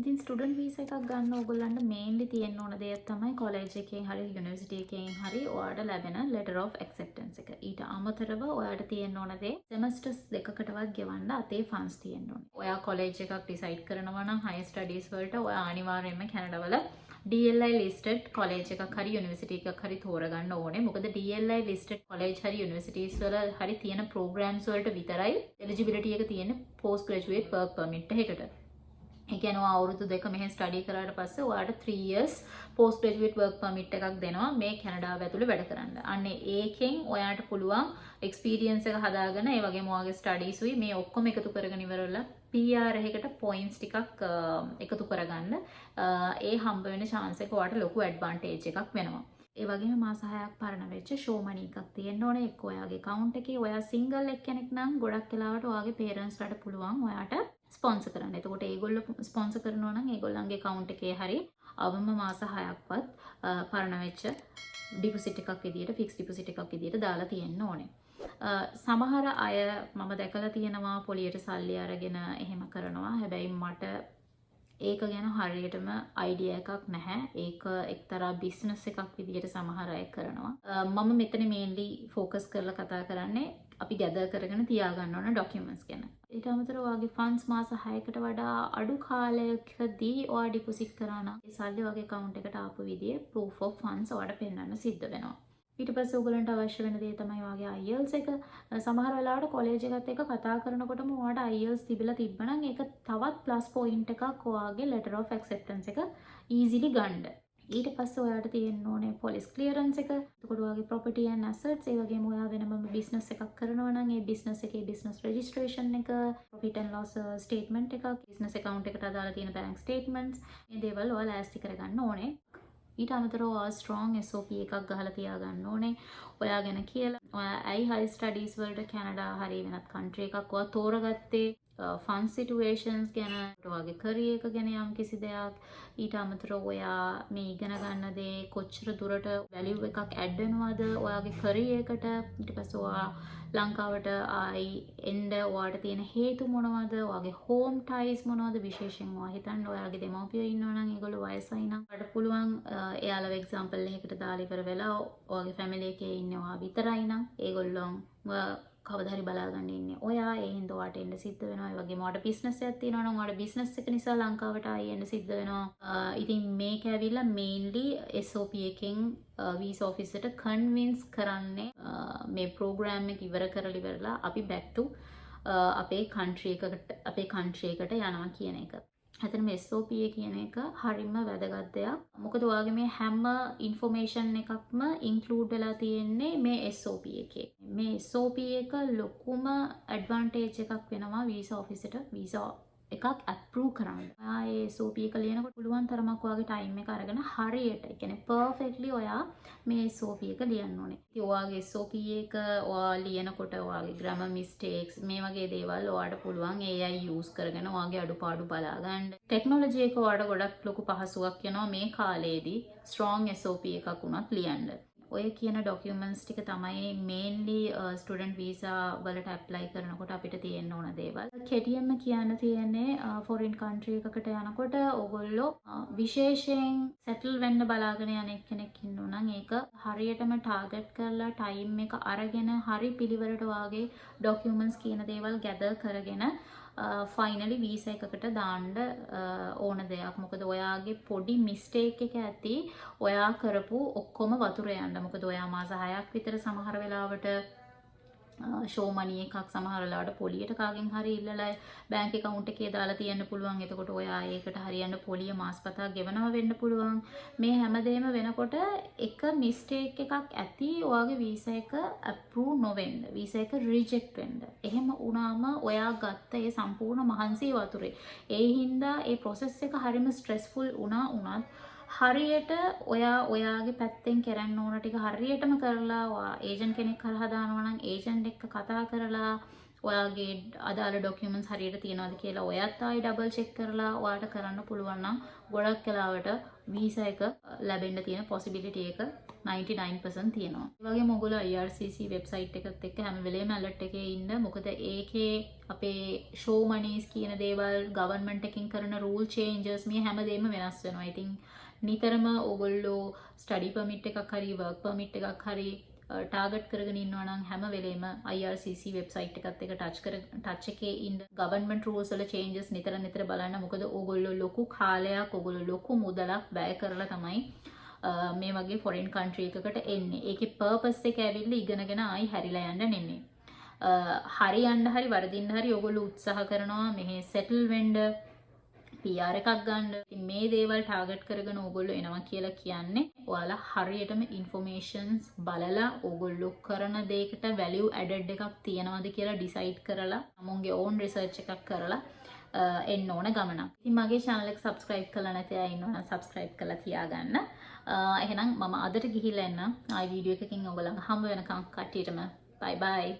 ඉතින් student visa එකක් ගන්න ඕගොල්ලන්ට මේන්ලි තියෙන්න ඕන දේ තමයි කොලෙජ් එකෙන් හරි යුනිවර්සිටි එකෙන් හරි ඔයාලට ලැබෙන letter of acceptance එක. ඊට අමතරව ඔයාලට තියෙන්න ඕන දේ semesters දෙකකටවත් ගෙවන්න අතේ funds තියෙන්න ඕනේ. ඔයා කොලෙජ් එකක් decide කරනවා නම් higher studies වලට ඔයා අනිවාර්යයෙන්ම කැනඩා වල DLI listed college එකක් හරි university එකක් හරි තෝරගන්න ඕනේ. මොකද DLI listed college හරි universities වල හරි තියෙන programs වලට විතරයි eligibility එක තියෙන්නේ post graduate work permit එකකට. ඒ කියන්නේ අවුරුදු දෙක මෙහෙන් ස්ටඩි කරාට පස්සේ ඔයාලට 3 years post graduate work permit එකක් දෙනවා මේ කැනඩාව ඇතුලේ වැඩ කරන්න. අන්නේ ඒකෙන් ඔයාලට පුළුවන් experience එක හදාගෙන ඒ වගේම ඔයාගේ studies උයි මේ ඔක්කොම එකතු කරගෙන ඉවරලා PR එකකට points ටිකක් එකතු කරගන්න. ඒ හම්බ වෙන chance එක ඔයාලට ලොකු advantage එකක් වෙනවා. ඒ වගේම මාස 6ක් පරණ වෙච්ච show money එකක් තියෙන්න ඕනේ. එක්ක ඔයාගේ account එකේ ඔයා single එක්කෙනෙක් නම් ගොඩක් වෙලාවට ඔයාගේ parents ලාට පුළුවන් ඔයාට ස්පොන්සර් කරන්න. එතකොට ඒගොල්ලෝ ස්පොන්සර් කරනවා නම් ඒගොල්ලන්ගේ account එකේ හරි අවම මාස 6ක්වත් පරණ වෙච්ච ඩිපොසිට් එකක් විදියට ෆික්ස් ඩිපොසිට් එකක් විදියට දාලා තියෙන්න ඕනේ. සමහර අය මම දැකලා තියෙනවා පොලියට සල්ලි අරගෙන එහෙම කරනවා. හැබැයි මට ඒක ගැන හරියටම අයිඩියා එකක් නැහැ. ඒක එක්තරා බිස්නස් එකක් විදියට සමහර අය කරනවා. මම මෙතන මේන්ලි ફોකස් කරලා කතා කරන්නේ අපි ගැදර් කරගෙන තියාගන්න ඕන ඩොකියුමන්ට්ස් ගැන. ඊට අමතරව ඔයාගේ ෆන්ඩ්ස් මාස 6කට වඩා අඩු කාලයකදී ඔයා ඩිපොසිට් කරා නම් ඒ සල්ලි ඔයාගේ account එකට ආපු විදිහේ proof of funds ඔයාලට පෙන්වන්න සිද්ධ වෙනවා. ඊට පස්සේ ඔයගලන්ට අවශ්‍ය වෙන දේ තමයි ඔයාගේ IELTS එක. සමහර වෙලාවට කොලෙජ් එකත් එක්ක කතා කරනකොටම ඔයාට IELTS තිබිලා තිබ්බනම් ඒක තවත් ප්ලස් පොයින්ට් එකක් ඔයාගේ letter of acceptance එක easily ගන්න. ඊට පස්සේ ඔයාට තියෙන්න ඕනේ police clearance එක. එතකොට ඔයාගේ property and assets ඒ වගේම ඔයා වෙනම business එකක් කරනවා නම් ඒ business එකේ business registration එක, profit and loss statement එකක්, business account එකට අදාළ තියෙන bank statements මේ දේවල් ඔයාලා ඈස්ති කරගන්න ඕනේ. ඊට අමතරව ඔයා ස්ට්‍රෝං SOP එකක් ගහලා තියාගන්න ඕනේ. ඔයා ගැන කියලා ඔයා ඇයි high studies වලට කැනඩා හරි වෙනත් country එකක් ඔයා තෝරගත්තේ fun situations ගැන ඔයාගේ career එක ගැන යම් කිසි දෙයක්. ඊට අමතරව ඔයා මේ ඉගෙන ගන්න දේ කොච්චර දුරට value එකක් add වෙනවද ඔයාගේ career එකට. ඊට පස්සේ ඔයා ලංකාවට ආයි එන්න ඔයාට තියෙන හේතු මොනවද? ඔයාගේ home ties මොනවද? විශේෂයෙන් ඔයා හිතන්න ඔයාගේ දෙමව්පියෝ ඉන්නවා නම් ඒගොල්ලෝ වයසයි නම් ඔයාට පුළුවන් එයාලව example එකකට දාලා ඉවර වෙලා ඔයාගේ family එකේ ඉන්නේ ඔයා විතරයි නම් ඒගොල්ලෝ කවදා හරි බලාගන්න ඉන්නේ ඔයා. ඒ හින්දා ඔයාට එන්න සිද්ධ වෙනවා. ඒ වගේම ඔයාට බිස්නස් එකක් තියෙනවා නම් ඔයාට බිස්නස් එක නිසා ලංකාවට ආයි එන්න සිද්ධ වෙනවා. ඉතින් මේක ඇවිල්ලා මේන්ලි SOP එකෙන් වීසා ඔෆිස් එකට කන්වින්ස් කරන්නේ මේ ප්‍රෝග්‍රෑම් එක ඉවර කරලා ඉවරලා අපි back to අපේ country එකට යනවා කියන එක. ඇත්තටම SOP කියන එක හරිම වැදගත් දෙයක්. මොකද ඔයාගේ මේ හැම ඉන්ෆෝමේෂන් එකක්ම ඉන්ක්ලූඩ් වෙලා තියෙන්නේ මේ SOP එකේ. මේ SOP එක ලොකුම ඇඩ්වාන්ටේජ් එකක් වෙනවා වීසා ඔෆිස් එකට වීසා එකක් අප්‍රූව් කරන්න. ඔයා ඒ SOP එක ලියනකොට පුළුවන් තරමක් ඔයාගේ ටයිම් එක අරගෙන හරියට, ඒ කියන්නේ පර්ෆෙක්ට්ලි ඔයා මේ SOP එක ලියන්න ඕනේ. ඉතින් ඔයාගේ SOP එක ඔයා ලියනකොට ඔයාගේ grammar mistakes මේ වගේ දේවල් ඔයාට පුළුවන් AI use කරගෙන ඔයාගේ අඩුපාඩු බලා ගන්න. ටෙක්නොලොජි එක ඔයාට ගොඩක් ලොකු පහසුවක් වෙනවා මේ කාලේදී strong SOP එකක් උනත් ලියන්න. ඔය කියන ඩොකියුමන්ට්ස් ටික තමයි මේන්ලි ස්ටුඩන්ට් වීසා වලට ඇප්ලයි කරනකොට අපිට තියෙන්න ඕන දේවල්. කෙටියෙන්ම කියන්න තියෙන්නේ ෆොරින් කන්ට්‍රි එකකට යනකොට ඕගොල්ලෝ විශේෂයෙන් සෙටල් වෙන්න බලාගෙන යන කෙනෙක් ඉන්නවා නම් ඒක හරියටම ටාගට් කරලා ටයිම් එක අරගෙන හරි පිළිවෙලට වාගේ ඩොකියුමන්ට්ස් කියන දේවල් ගැදර් කරගෙන ෆයිනලි වීසා එකකට දාන්න ඕන දෙයක්. මොකද ඔයාගේ පොඩි මිස්ටේක් එක ඇති ඔයා කරපු ඔක්කොම වතුර යන්න. මොකද ඔයා මාස 6ක් විතර සමහර වෙලාවට ෂෝ මනි එකක් සමහර වෙලාවට පොලියට කාගෙන් හරි ඉල්ලලා බැංක් account එකේ දාලා තියන්න පුළුවන්. එතකොට ඔයා ඒකට හරියන්න පොලිය මාස්පතා ගෙවනවා වෙන්න පුළුවන්. මේ හැමදේම වෙනකොට එක මිස්ටේක් එකක් ඇති ඔයාගේ වීසා එක අප්‍රූව් නොවෙන්න, වීසා එක රිජෙක්ට් වෙන්න. එහෙම වුණාම ඔයා ගත්ත ඒ සම්පූර්ණ මහන්සිය වතුරේ. ඒ හින්දා ඒ process එක හරිම ස්ට්‍රෙස්ෆුල් වුණත් හරියට ඔයාගේ පැත්තෙන් කරන්න ඕන ටික හරියටම කරලා ඔයා ඒජන්ට් කෙනෙක් හරහා දානවා නම් ඒජන්ට් එක්ක කතා කරලා ඔයාගේ අදාළ ඩොකියුමන්ට්ස් හරියට තියනවාද කියලා ඔයත් ආයි ඩබල් චෙක් කරලා ඔයාට කරන්න පුළුවන් නම් ගොඩක් වෙලාවට වීසා එක ලැබෙන්න තියෙන possibility එක 99% තියෙනවා. ඒ වගේම ඔයගොල්ලෝ IRCC වෙබ්සයිට් එකත් එක්ක හැම වෙලේම alert එකේ ඉන්න. මොකද ඒකේ අපේ show monies කියන දේවල් government එකකින් කරන rule changes මේ හැමදේම වෙනස් වෙනවා. ඉතින් නිතරම ඔයගොල්ලෝ study permit එකක් හරි work permit එකක් හරි ටාගට් කරගෙන ඉන්නවා නම් හැම වෙලේම IRCC වෙබ්සයිට් එකත් එක ටච් එකේ ඉන්න ගවර්න්මන්ට් රූල්ස් වල චේන්ජස් නිතර බලන්න. මොකද ඕගොල්ලෝ ලොකු කාලයක් ඕගොල්ලෝ ලොකු මුදලක් වැය කරලා තමයි මේ වගේ ෆොරෙන් කන්ට්‍රි එකකට එන්නේ. ඒකේ පර්පස් එක ඇවිල්ලා ඉගෙනගෙන ආයි හැරිලා යන්න නෙමෙයි. හරියන්න හරි වරදින්න හරි ඕගොල්ලෝ උත්සාහ කරනවා මෙහි සෙටල් වෙන්න PR එකක් ගන්න. ඉතින් මේ දේවල් ටාගට් කරගෙන ඕගොල්ලෝ එනවා කියලා කියන්නේ ඔයාලා හරියටම ඉන්ෆෝමේෂන්ස් බලලා ඕගොල්ලෝ කරන දෙයකට වැලියු ඇඩඩ් එකක් තියනවාද කියලා ඩිසයිඩ් කරලා අමුන්ගේ ඕන් රිසර්ච් එකක් කරලා එන්න ඕන ගමනක්. ඉතින් මගේ channel එක subscribe කරලා නැති අය ඉන්නවනම් subscribe කරලා තියාගන්න. එහෙනම් මම අදට ගිහිල්ලා එන්න ආයි වීඩියෝ එකකින් ඔයගොල්ලන්ව හම්බ වෙනකම් කට්ටියටම bye bye.